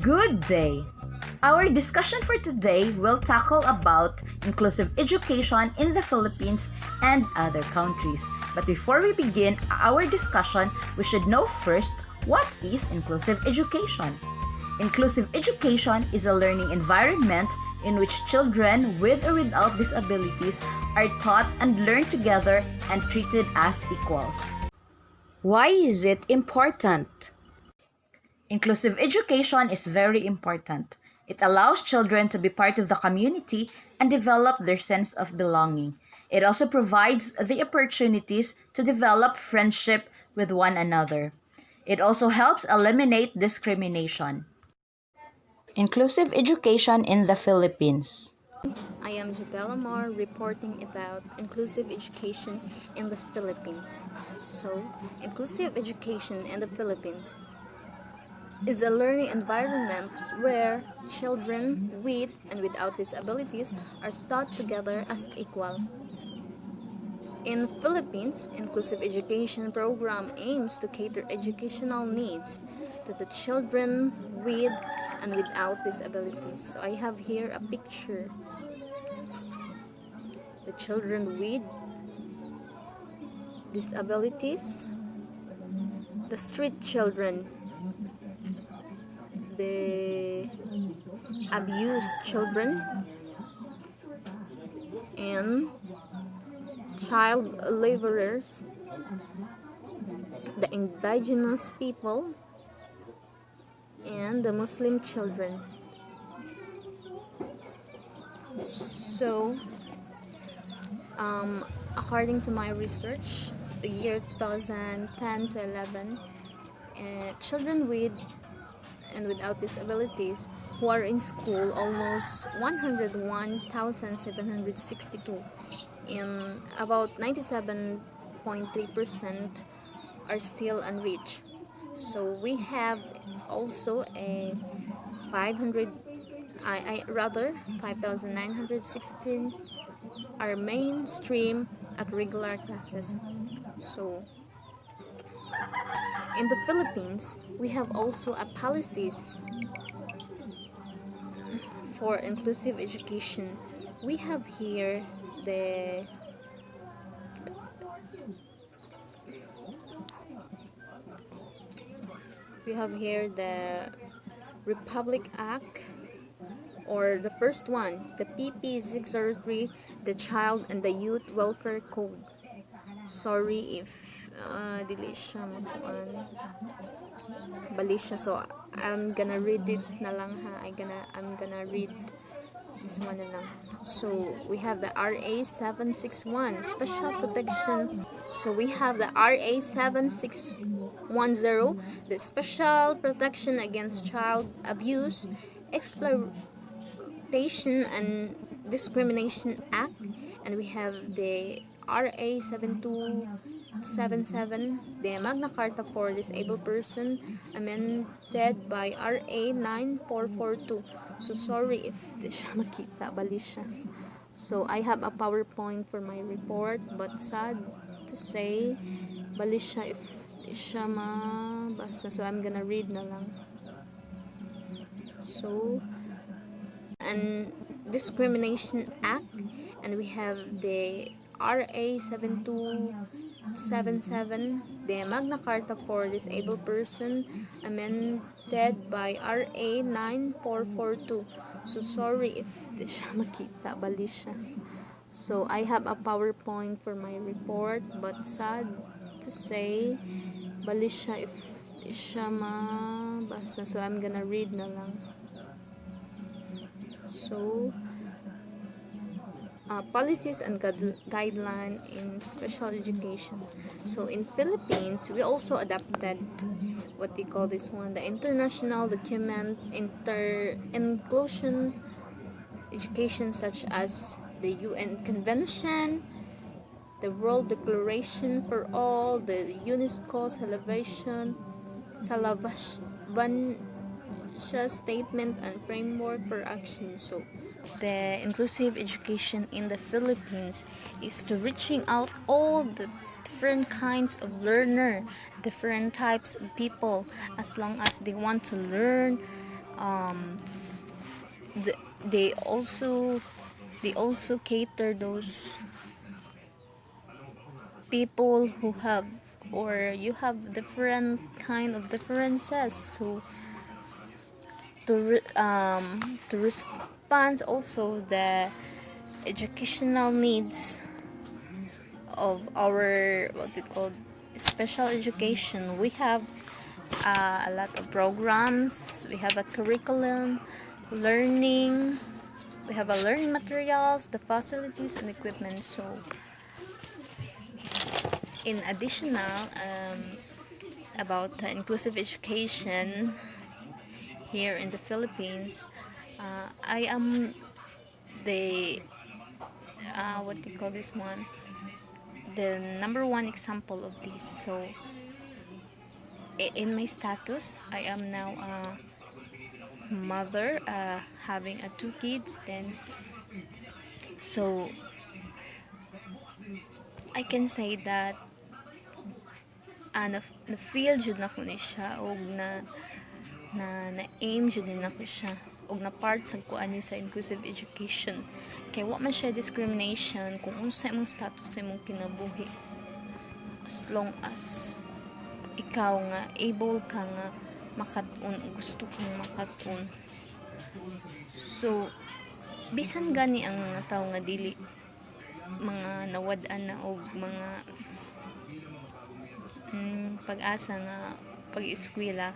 Good day! Our discussion for today will tackle about inclusive education in the Philippines and other countries. But before we begin our discussion, we should know first what is inclusive education. Inclusive education is a learning environment in which children with or without disabilities are taught and learn together and treated as equals. Why is it important? Inclusive education is very important. It allows children to be part of the community and develop their sense of belonging. It also provides the opportunities to develop friendship with one another. It also helps eliminate discrimination. Inclusive education in the Philippines. I am Jobelle Amor reporting about inclusive education in the Philippines. So, inclusive education in the Philippines is a learning environment where children with and without disabilities are taught together as equal. In Philippines, inclusive education program aims to cater educational needs to the children with and without disabilities. So I have here a picture. The children with disabilities, the street children, the abused children, and child laborers, the indigenous people, and the Muslim children. So, according to my research, the year 2010 to 11, children with and without disabilities who are in school almost 101,762, and about 97.3% are still unreached. So we have also a 500 rather 5,916 are mainstream at regular classes. So in the Philippines, we have also a policies for inclusive education. We have here the Republic Act, or the first one, the PP 603, the Child and the Youth Welfare Code. Sorry if dili siya makuan bali siya, so I'm gonna read it na lang ha. I'm gonna read this one na lang. So we have the RA 761 special protection. So we have the RA 7610, the special protection against child abuse, exploitation and discrimination act, and we have the RA 7277, the Magna Carta for Disabled Person, amended by RA 9442. So sorry if di siya makita, bali siya. So I have a PowerPoint for my report, but sad to say, bali siya if di siya mabasa. So I'm gonna read na lang. So, and Discrimination Act, and we have the RA 7277, the Magna Carta for Disabled Person, amended by RA 9442. So sorry if di siya makita, bali siya. So I have a PowerPoint for my report, but sad to say, bali siya if di siya mabasa. So I'm gonna read na lang. So, policies and guideline in special education. So in Philippines, we also adopted what they call this one, the international document inclusion education, such as the UN Convention, the World Declaration for All, the UNESCO Salabasban statement and framework for action. So the inclusive education in the Philippines is to reaching out all the different kinds of learner, different types of people, as long as they want to learn, um, th- they also cater those people who have, or you have different kind of differences, so to respond also the educational needs of our what we call special education. We have a lot of programs, we have a curriculum, learning, we have a learning materials, the facilities and equipment. So in additional about inclusive education here in the Philippines, I am the what do you call this one, the number one example of this. So in my status, I am now a mother, having two kids. Then so I can say that na feel jud na ko ni siya, og na aim jud din ako siya, og na part sa ko ani sa inclusive education. Kay wa man siya discrimination kung unsa imong status sa imong kinabuhi, as long as ikaw nga able ka nga makat-on, gusto kang makat-on. So bisan gani ang mga tao nga dili mga nawad-an na og mga pag-asa nga pag-eskwela,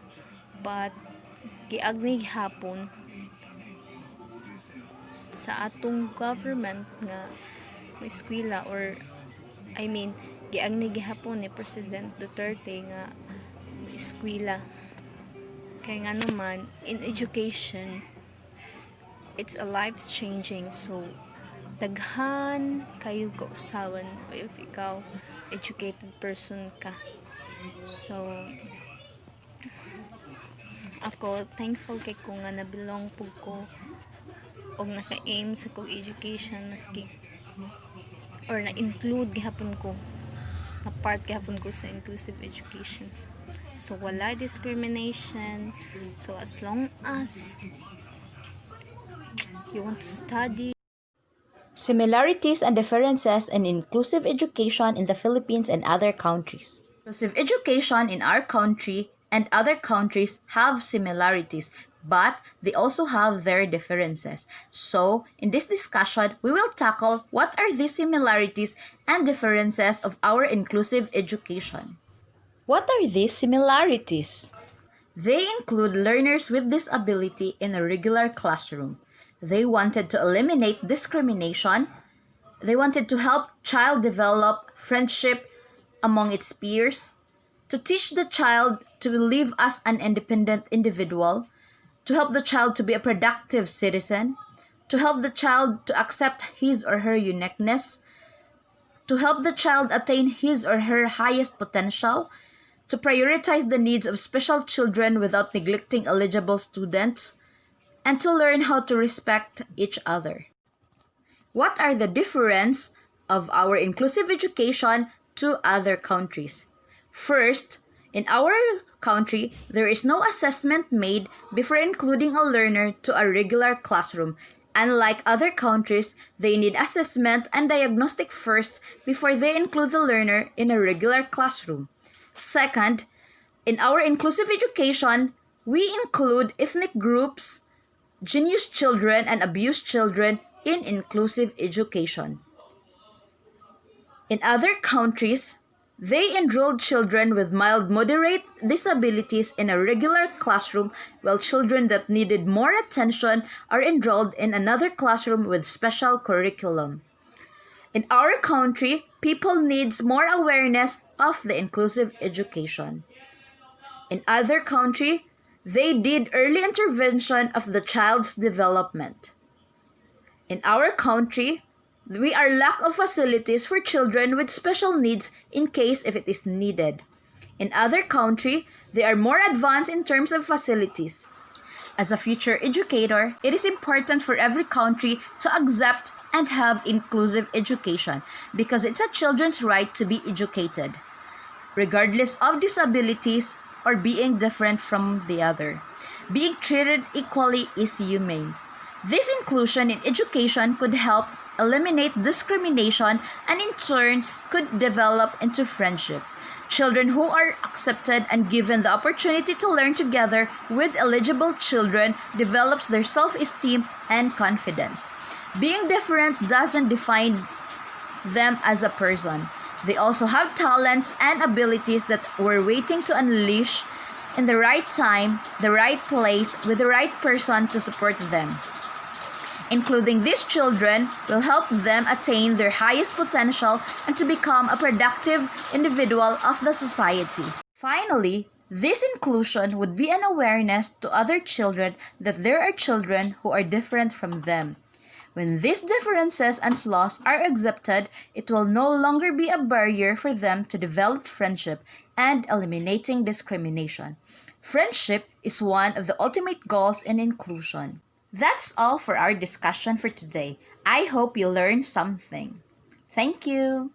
but giagnig hapon sa atong government nga eskwela, or I mean giagnig hapon ni President Duterte nga eskwela. Kaya nga naman, in education, it's a life changing. So daghan kayo kausawan if ikaw educated person ka. So ako thankful kay ko nga nabilong pug ko og naka-aim sa kong education, maski or na-include gihapon ko, na part gihapon ko sa inclusive education. So wala discrimination. So as long as you want to study. Similarities and differences in inclusive education in the Philippines and other countries. Inclusive education in our country and other countries have similarities, but they also have their differences. So, in this discussion, we will tackle what are the similarities and differences of our inclusive education. What are these similarities? They include learners with disability in a regular classroom. They wanted to eliminate discrimination. They wanted to help child develop friendship among its peers, to teach the child to live as an independent individual, to help the child to be a productive citizen, to help the child to accept his or her uniqueness, to help the child attain his or her highest potential, to prioritize the needs of special children without neglecting eligible students, and to learn how to respect each other. What are the difference of our inclusive education to other countries? First, in our country, there is no assessment made before including a learner to a regular classroom. Unlike other countries, they need assessment and diagnostic first before they include the learner in a regular classroom. Second, in our inclusive education, we include ethnic groups, genius children, and abused children in inclusive education. In other countries, they enrolled children with mild moderate disabilities in a regular classroom, while children that needed more attention are enrolled in another classroom with special curriculum. In our country, people needs more awareness of the inclusive education. In other country, they did early intervention of the child's development. In our country, we are lack of facilities for children with special needs in case if it is needed. In other country, they are more advanced in terms of facilities. As a future educator, it is important for every country to accept and have inclusive education because it's a children's right to be educated, regardless of disabilities or being different from the other. Being treated equally is humane. This inclusion in education could help eliminate discrimination and in turn could develop into friendship. Children who are accepted and given the opportunity to learn together with eligible children develops their self-esteem and confidence. Being different doesn't define them as a person. They also have talents and abilities that we're waiting to unleash in the right time, the right place, with the right person to support them. Including these children will help them attain their highest potential and to become a productive individual of the society. Finally, this inclusion would be an awareness to other children that there are children who are different from them. When these differences and flaws are accepted, it will no longer be a barrier for them to develop friendship and eliminating discrimination. Friendship is one of the ultimate goals in inclusion. That's all for our discussion for today. I hope you learned something. Thank you.